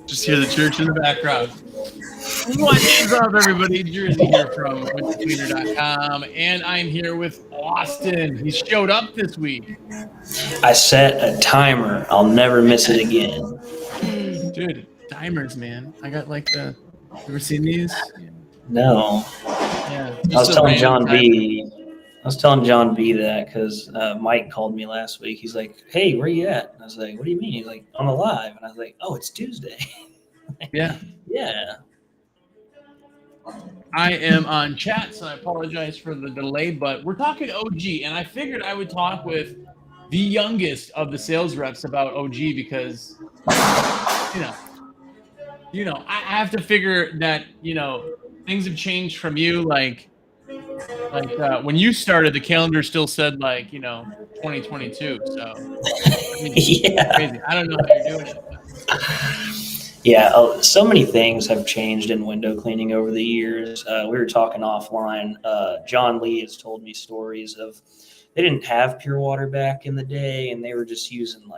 Just hear the church in the background. What is up, everybody? Jersey here from WinterCleaner.com, and I'm here with Austin. He showed up this week. I set a timer. I'll never miss it again. Dude, timers, man. I got like the... You ever seen these? No. Yeah. I was telling John B that because Mike called me last week. He's like, "Hey, where you at?" And I was like, "What do you mean?" He's like, "On the live." And I was like, "Oh, it's Tuesday." Yeah. Yeah. I am on chat, so I apologize for the delay, but we're talking OG, and I figured I would talk with the youngest of the sales reps about OG because, I have to figure that, things have changed from you. Like when you started, the calendar still said 2022. So I mean, Yeah. crazy. I don't know how you're doing it. Yeah, so many things have changed in window cleaning over the years. We were talking offline. John Lee has told me stories of they didn't have pure water back in the day, and they were just using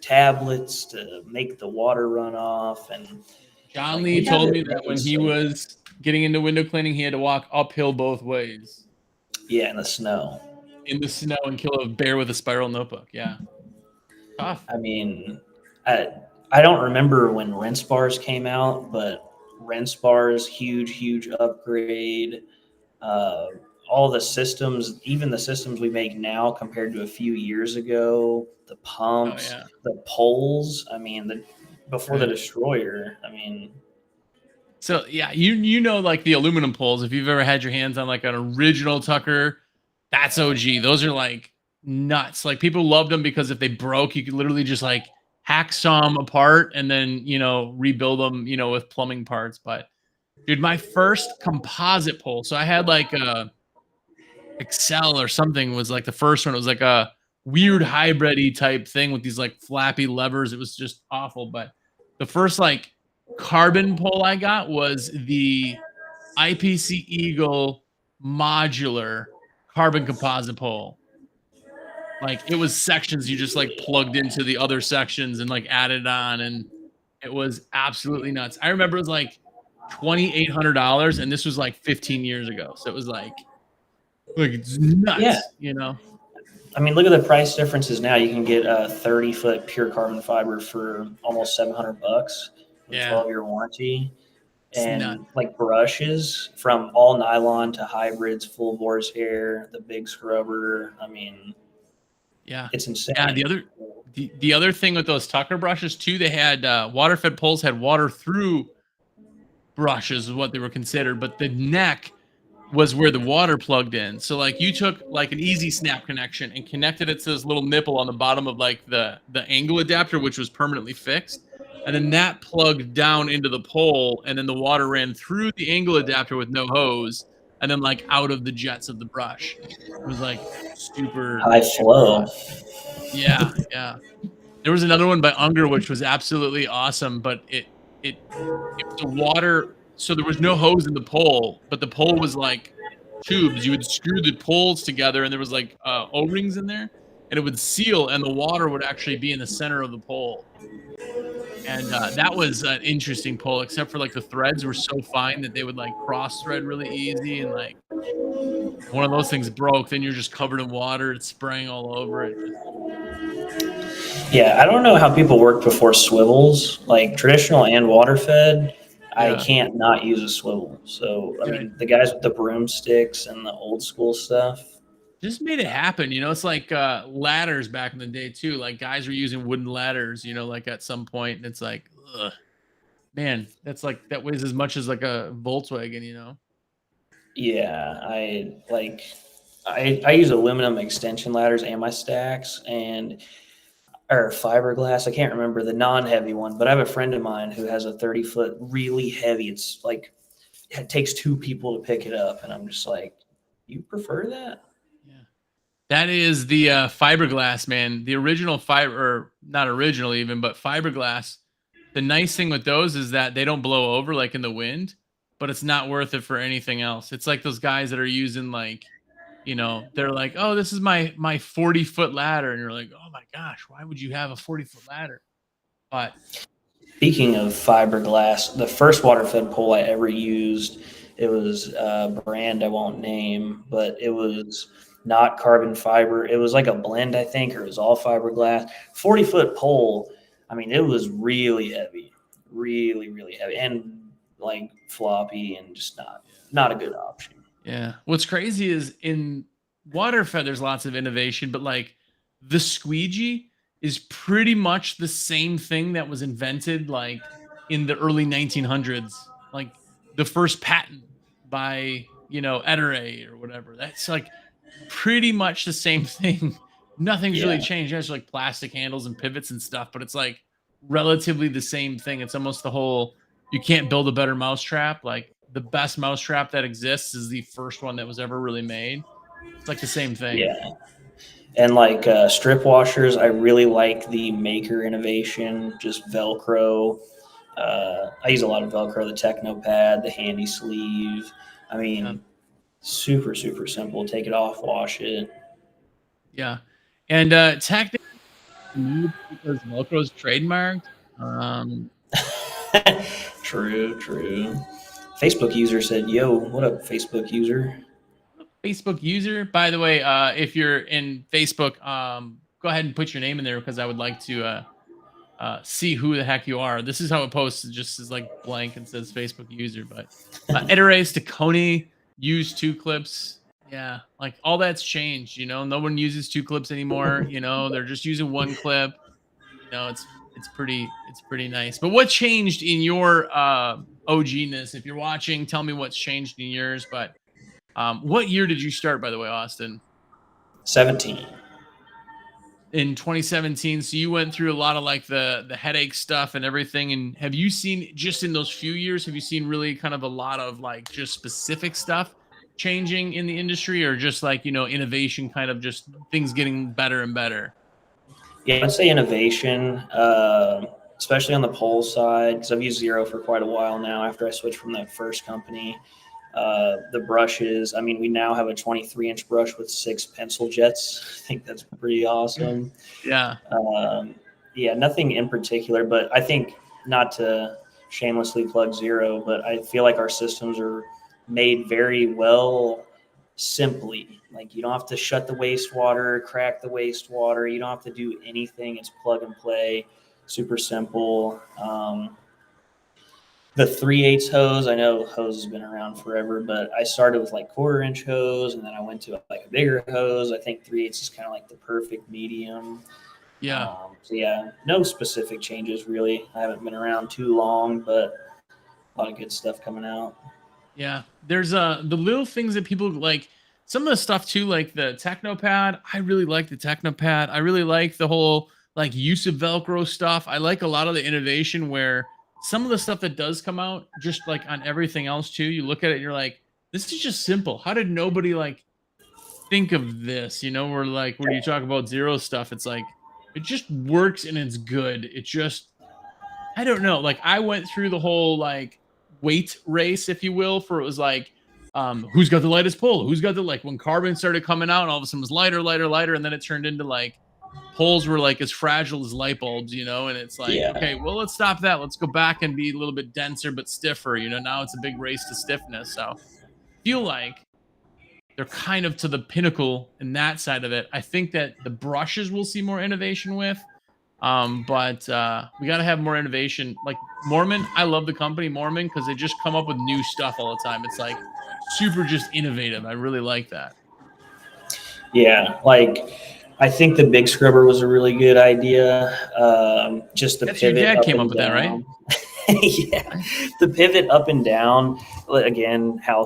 tablets to make the water run off. And John Lee told me that when he was getting into window cleaning, he had to walk uphill both ways. Yeah, in the snow. In the snow and kill a bear with a spiral notebook. Yeah. Tough. I mean, I don't remember when rinse bars came out, but rinse bars, huge upgrade. All the systems, even the systems we make now compared to a few years ago, the pumps, the poles. I mean, before the destroyer. I mean, so yeah, like the aluminum poles. If you've ever had your hands on like an original Tucker, that's OG. Those are like nuts. Like people loved them because if they broke, you could literally just like hacksaw them apart and then rebuild them with plumbing parts. But dude, my first composite pole, so I had like a Excel or something was like the first one. It was like a weird hybrid-y type thing with these like flappy levers. It was just awful. But the first like carbon pole I got was the IPC Eagle modular carbon composite pole. Like it was sections you just like plugged into the other sections and like added on, and it was absolutely nuts. I remember it was like $2,800, and this was like 15 years ago. So it was like it's nuts. Yeah. I mean, look at the price differences now. You can get a 30-foot pure carbon fiber for almost $700 with 12-year warranty. And like brushes from all nylon to hybrids, full boar's hair, the big scrubber. I mean, yeah, it's insane. Yeah, the other thing with those Tucker brushes too, they had water-fed poles had water through brushes is what they were considered, but the neck was where the water plugged in. So like you took like an easy snap connection and connected it to this little nipple on the bottom of like the angle adapter, which was permanently fixed. And then that plugged down into the pole, and then the water ran through the angle adapter with no hose, and then like out of the jets of the brush. It was like super high flow. Yeah. There was another one by Unger, which was absolutely awesome, but it was a water. So there was no hose in the pole, but the pole was like tubes. You would screw the poles together, and there was like O-rings in there, and it would seal, and the water would actually be in the center of the pole. And that was an interesting pole, except for like the threads were so fine that they would like cross thread really easy, and like One of those things broke, then you're just covered in water. It's spraying all over it. Yeah, I don't know how people work before swivels, like traditional and water fed. I Yeah. can't not use a swivel. So, I Yeah. mean, the guys with the broomsticks and the old school stuff. Just made it happen. It's like ladders back in the day too. Like guys were using wooden ladders, like at some point, and it's like, ugh, man, that's like that weighs as much as like a Volkswagen. Yeah, I use aluminum extension ladders and my stacks and or fiberglass. I can't remember the non-heavy one, but I have a friend of mine who has a 30-foot really heavy. It's like it takes two people to pick it up, and I'm just like, you prefer that? Yeah. That is the fiberglass, man. The original fiber, or not original even, but fiberglass. The nice thing with those is that they don't blow over like in the wind, but it's not worth it for anything else. It's like those guys that are using like, they're like, oh, this is my 40-foot ladder, and you're like, oh my gosh, why would you have a 40-foot ladder? But Speaking of fiberglass, the first water-fed pole I ever used, it was a brand I won't name, but it was not carbon fiber. It was like a blend, I think, or it was all fiberglass. 40-foot pole. I mean, it was really heavy, really, really heavy, and like floppy, and just not a good option. yeah, what's crazy is in waterfed, there's lots of innovation, but like the squeegee is pretty much the same thing that was invented like in the early 1900s, like the first patent by Ettore or whatever. That's like pretty much the same thing. Nothing's really Yeah, changed. There's like plastic handles and pivots and stuff, but it's like relatively the same thing. It's almost the whole you can't build a better mousetrap. Like the best mousetrap that exists is the first one that was ever really made. It's like the same thing. yeah. And like strip washers, I really like the Maker innovation, just Velcro. I use a lot of Velcro, the Technopad, the handy sleeve. I Yeah. mean, super, super simple. Take it off, wash it. Yeah. And technically because Velcro's trademarked. Um True, true. Facebook user said, "Yo, what up, Facebook user?" Facebook user. By the way, if you're in Facebook, go ahead and put your name in there because I would like to see who the heck you are. This is how it posts. It just is like blank and says Facebook user. But Ettore Staccone used two clips. Yeah, like all that's changed. No one uses two clips anymore. They're just using one clip. It's pretty nice. But what changed in your OG-ness? If you're watching, tell me what's changed in yours. But what year did you start, by the way, Austin? 17. In 2017. So you went through a lot of like the headache stuff and everything. And have you seen just in those few years, have you seen really kind of a lot of like just specific stuff changing in the industry, or just like, innovation, kind of just things getting better and better? Yeah, I'd say innovation, especially on the pole side, because I've used Zero for quite a while now after I switched from that first company. The brushes, I mean, we now have a 23-inch brush with 6 pencil jets. I think that's pretty awesome. Yeah. Yeah, nothing in particular, but I think, not to shamelessly plug Zero, but I feel like our systems are made very well simply. Like you don't have to shut the wastewater, crack the wastewater. You don't have to do anything. It's plug and play, super simple. The 3/8 hose, I know hose has been around forever, but I started with like 1/4-inch hose, and then I went to like a bigger hose. I think 3/8 is kind of like the perfect medium. Yeah. So yeah, no specific changes really. I haven't been around too long, but a lot of good stuff coming out. Yeah. There's the little things that people like, some of the stuff too, like the Technopad. I really like the Technopad. I really like the whole like use of Velcro stuff. I like a lot of the innovation where some of the stuff that does come out, just like on everything else too, you look at it and you're like, this is just simple. How did nobody like think of this? Where like when you talk about Zero stuff, it's like it just works and it's good. It just, I don't know. Like I went through the whole like weight race, if you will, for it was like, who's got the lightest pole? Who's got the, like when carbon started coming out, and all of a sudden it was lighter, lighter, lighter, and then it turned into like poles were like as fragile as light bulbs, and it's like, Yeah. okay, well, let's stop that. Let's go back and be a little bit denser but stiffer. Now it's a big race to stiffness. So feel like they're kind of to the pinnacle in that side of it. I think that the brushes we'll see more innovation with. But we got to have more innovation. Like Mormon, I love the company Mormon because they just come up with new stuff all the time. It's like super just innovative. I really like that. Yeah, like I think the big scrubber was a really good idea. Just the That's your pivot dad up came up and with that, right? down. Yeah, the pivot up and down. Again, how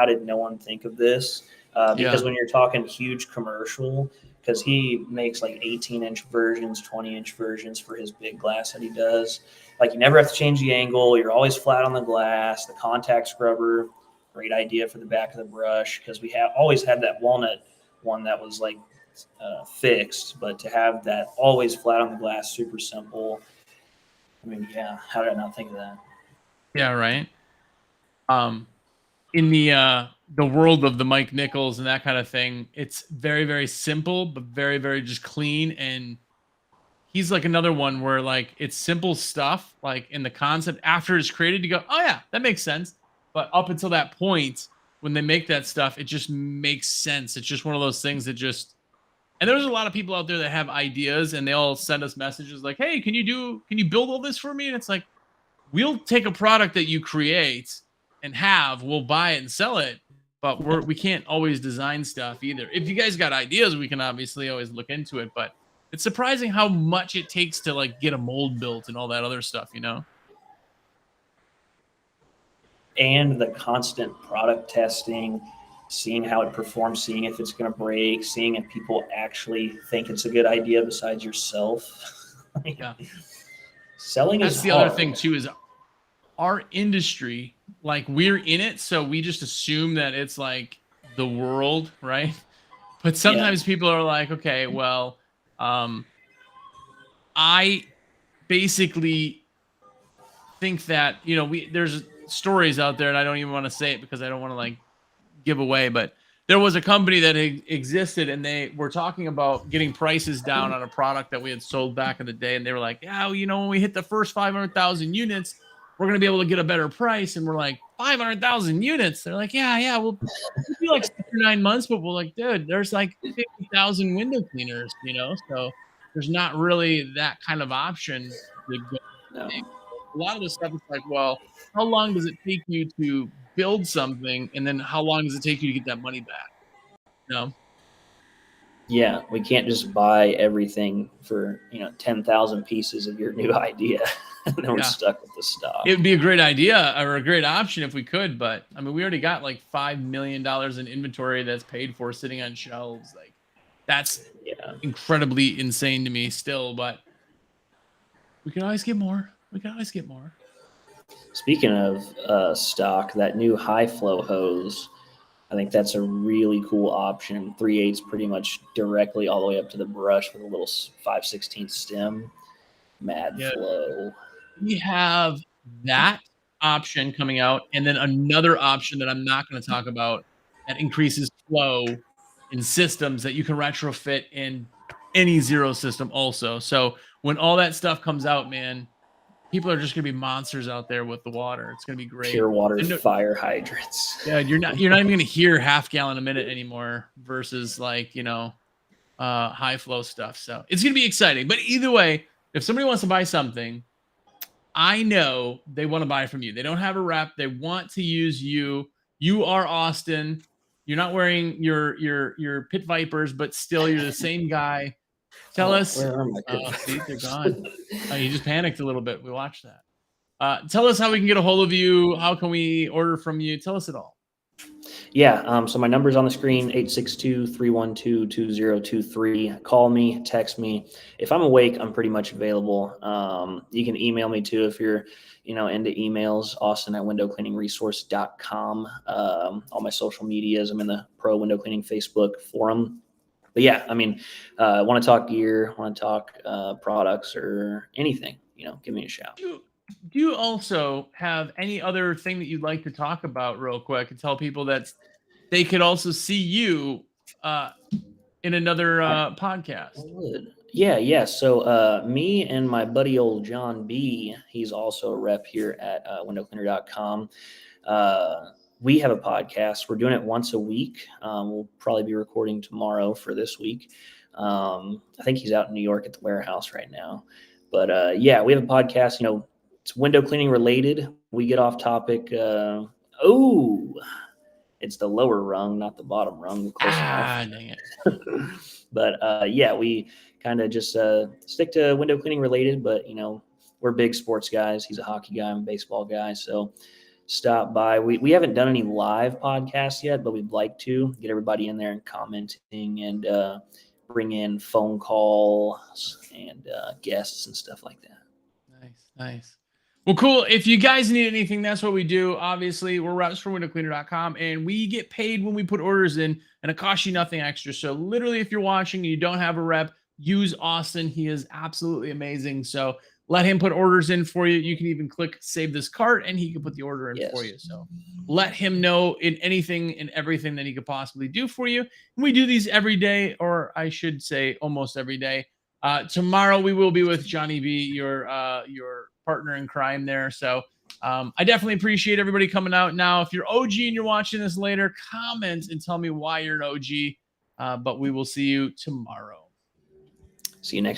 did no one think of this? Because Yeah. when you're talking huge commercial, because he makes like 18-inch versions, 20-inch versions for his big glass that he does. Like you never have to change the angle. You're always flat on the glass. The contact scrubber, great idea for the back of the brush because we have always had that walnut one that was like fixed, but to have that always flat on the glass, super simple. I mean, yeah, how did I not think of that? Yeah, right. Um, in the world of the Mike Nichols and that kind of thing, it's very, very simple, but very, very just clean. And he's like another one where like it's simple stuff, like in the concept after it's created, you go, oh yeah, that makes sense. But up until that point, when they make that stuff, it just makes sense. It's just one of those things that just and there's a lot of people out there that have ideas and they all send us messages like, hey, can you build all this for me? And it's like, we'll take a product that you create and we'll buy it and sell it, but we can't always design stuff either. If you guys got ideas, we can obviously always look into it, but it's surprising how much it takes to like get a mold built and all that other stuff, you know? And the constant product testing, seeing how it performs, seeing if it's going to break, seeing if people actually think it's a good idea besides yourself. Yeah. Selling That's is the hard. other thing too, is our industry, like we're in it, so we just assume that it's like the world, right? But sometimes people are like, okay, well, I basically think that, you know, there's stories out there and I don't even want to say it because I don't want to like give away, but there was a company that existed and they were talking about getting prices down on a product that we had sold back in the day. And they were like, yeah, well, you know, when we hit the first 500,000 units, we're going to be able to get a better price. And we're like, 500,000 units. They're like, yeah, we'll be like 6 or 9 months, but we're like, dude, there's like 50,000 window cleaners, you know? So there's not really that kind of option to go. No. A lot of the stuff is like, well, how long does it take you to build something, and then how long does it take you to get that money back? You know? Yeah, we can't just buy everything for 10,000 pieces of your new idea, and then we're stuck with the stock. It would be a great idea or a great option if we could, but I mean, we already got like $5 million in inventory that's paid for sitting on shelves. Like, that's incredibly insane to me still, but we can always get more. We can always get more. Speaking of stock, that new high flow hose, I think that's a really cool option. 3/8 pretty much directly all the way up to the brush with a little 5/16 stem. Mad flow. We have that option coming out, and then another option that I'm not going to talk about that increases flow in systems that you can retrofit in any Zero system also. So when all that stuff comes out, man, people are just going to be monsters out there with the water. It's going to be great. Pure water fire hydrants. Yeah, you're not even going to hear half gallon a minute anymore versus like, high flow stuff. So it's going to be exciting. But either way, if somebody wants to buy something, I know they want to buy from you. They don't have a rep. They want to use you. You are Austin. You're not wearing your Pit Vipers, but still you're the same guy. Tell us. Where are my Pit See, they're gone. You just panicked a little bit. We watched that. Tell us how we can get a hold of you. How can we order from you? Tell us it all. Yeah. So my number's on the screen, 862-312-2023. Call me, text me. If I'm awake, I'm pretty much available. You can email me too if you're, into emails, austin@windowcleaningresource.com. All my social medias, I'm in the Pro Window Cleaning Facebook forum. But yeah, I mean, want to talk gear, want to talk products or anything, give me a shout. Do you also have any other thing that you'd like to talk about real quick and tell people that they could also see you in another podcast? I would. Yeah. So me and my buddy old John B, he's also a rep here at windowcleaner.com. we have a podcast. We're doing it once a week. We'll probably be recording tomorrow for this week. I think he's out in New York at the warehouse right now. But yeah, we have a podcast. It's window cleaning related. We get off topic. It's the lower rung, not the bottom rung. Close enough. Dang it. But yeah, we kind of just stick to window cleaning related. But we're big sports guys. He's a hockey guy. I'm a baseball guy. So stop by. We haven't done any live podcasts yet, but we'd like to get everybody in there and commenting and bring in phone calls and guests and stuff like that. Nice. Well, cool. If you guys need anything, that's what we do. Obviously, we're reps for windowcleaner.com, and we get paid when we put orders in, and it costs you nothing extra. So literally, if you're watching and you don't have a rep, use Austin. He is absolutely amazing. So let him put orders in for you. You can even click save this cart, and he can put the order in for you. So let him know in anything and everything that he could possibly do for you. And we do these every day, or I should say almost every day. Tomorrow we will be with Johnny B, your partner in crime there. So I definitely appreciate everybody coming out. Now, if you're OG and you're watching this later, comment and tell me why you're an OG. But we will see you tomorrow. See you next